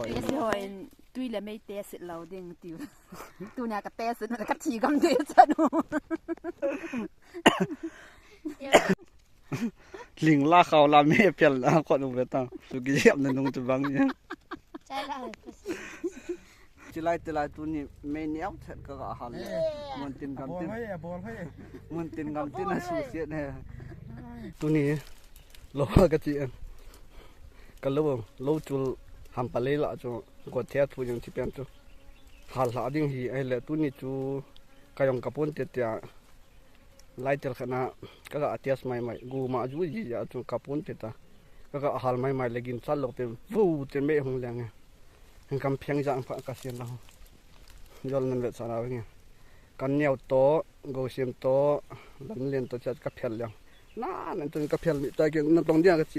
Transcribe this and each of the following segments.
Yes, hoy tui le mei te sit lau ding tiu. Tu nya ka te sit na ka chi gam de cha no. ลิงล่าเขาลาเม่เปลี่ยนละคนอุเบตังสุกิเยียบในนงจุบังเนี่ยจิไลติไลตัวนี้ไม่เนี้ยเถิดก็อาหารมันตินกำตินมันตินกำตินน่ะสูเสียเนี่ยตัวนี้โลกะจีอันก็โลจุลหันไปเลยละจูกดเทียทุยังที่เป็นจูหาหลาดิ้งหีไอ้เละตัวนี้จูกายองกระปุนเตียไล่เจอขนาดก็อาเทียสใหม่ๆกูมาจูจีจะจูกระปุนเตียก็หาใหม่ๆเลยกินซัดลงเต็มฟูเต็มเม่หงแรงไงกำเพียงจางพระกษีเราย้อนนั่นเวทสารเอาไงกันเหนียวโตกูเสียมโตหลังเรียนตัวจัดกับเพียรแล้วน่านั่นตัวกับเพียรแต่กินนั่นตรงเดียวก็จี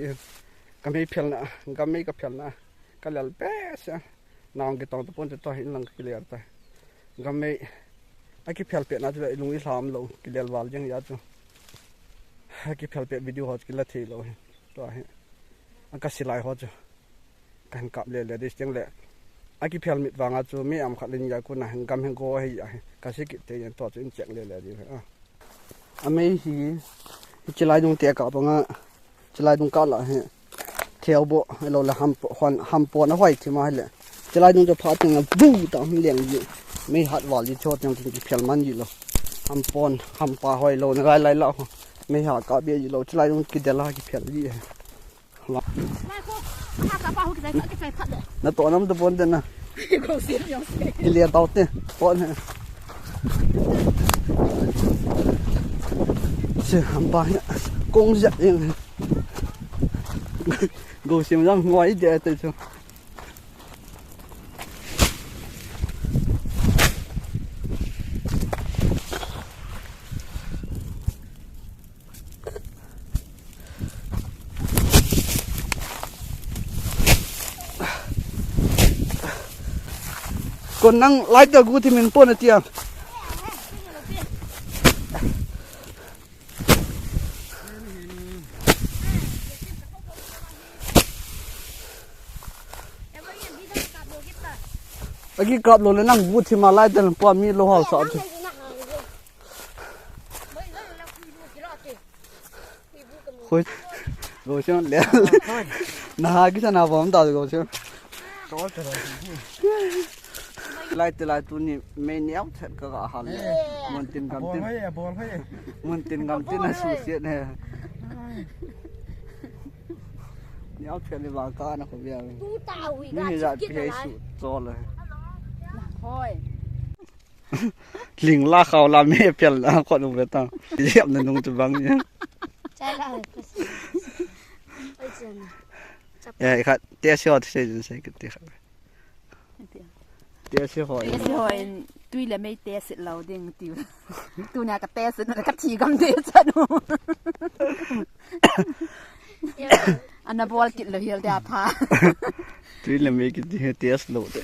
กันไม่เพียรนะกันไม่กับเพียรนะกันแล้วเป๊ะน้องก็ต้องตะปนจะต่อให้ลังกิเลสไปกันไม่ไอ้กิเพียรเปียน่าจะลุงอิสลามลงกิเลสวาลยังยาจูไอ้กิเพียรเปียวิดีโอฮอตกิเลสทีลงตัวให้อันก็สิไลฮอตจูกันกับเรื่อยๆดิจังเลยไอ้กิเพียรมิดวางอาจูไม่อำขัดลินยาคุณนะกำแหงโก้ให้ยาก็สิกิเตียนตัวจุนเจ๋งเรื่อยๆดีอ่ะอเมฮีจะไล่ตรงเตียกับตรงอ่ะจะไล่ตรงก้าวละฮะเที่ยวบ่ให้เราละหำปอนเอาไว้ที่มาให้เลยจะไล่ตรงจะพาจังบู๊ต่างเลี้ยงอยู่ไม่หัดวอลยี่ชดยังกินเพียรมันอยู่หรอกหำปอนหำปลาหอยโลนไล่แล้วไม่หากาเบียอยู่เราจะไล่ตรงกินเดล่ากิเพียรยี่น่ะตัวน้ำตะปนเด่นนะกิเลสเต่าเต้ปนเนี่ยเสียหำปลาเนี่ยกงจัดยังกูเสียมยังงอยเดียดตัวคนนั่งไล่ตัวกูที่มันป้นเตียงเมื่อกี้กลับลงเลยนั่งวูดที่มาไล่แต่ป้อนมีโลหะสอดคุยโกเชียนเลี้ยน่ากิจนาบอมตาโกเชียนไล่แต่ไล่ตัวนี้ไม่เนี้ยเถิดก็อาหารมันตินกำตินมันตินกำตินน่ะสูเสียเนี่ยเนี้ยเถิดในบางการนะผมยังนี่จะเพียสุดโซเลยลิงล่าเขาลาเม่เปลี่ยนละคนอุเบตังเยียบในนงจุบังเนี่ยเอ้ยครับเตี้ยเชี่ยวที่จะใช้กันเตี้ยครับเตี้ยเชี่ยวหอย Yes, hoy tui le mei te sit lau ding tiu. Tu nya ka te sit na ka chi gam de cha no. Anna bol kit lo hiel da pha. ตุยเลยไม่กินเตี้ยสโลด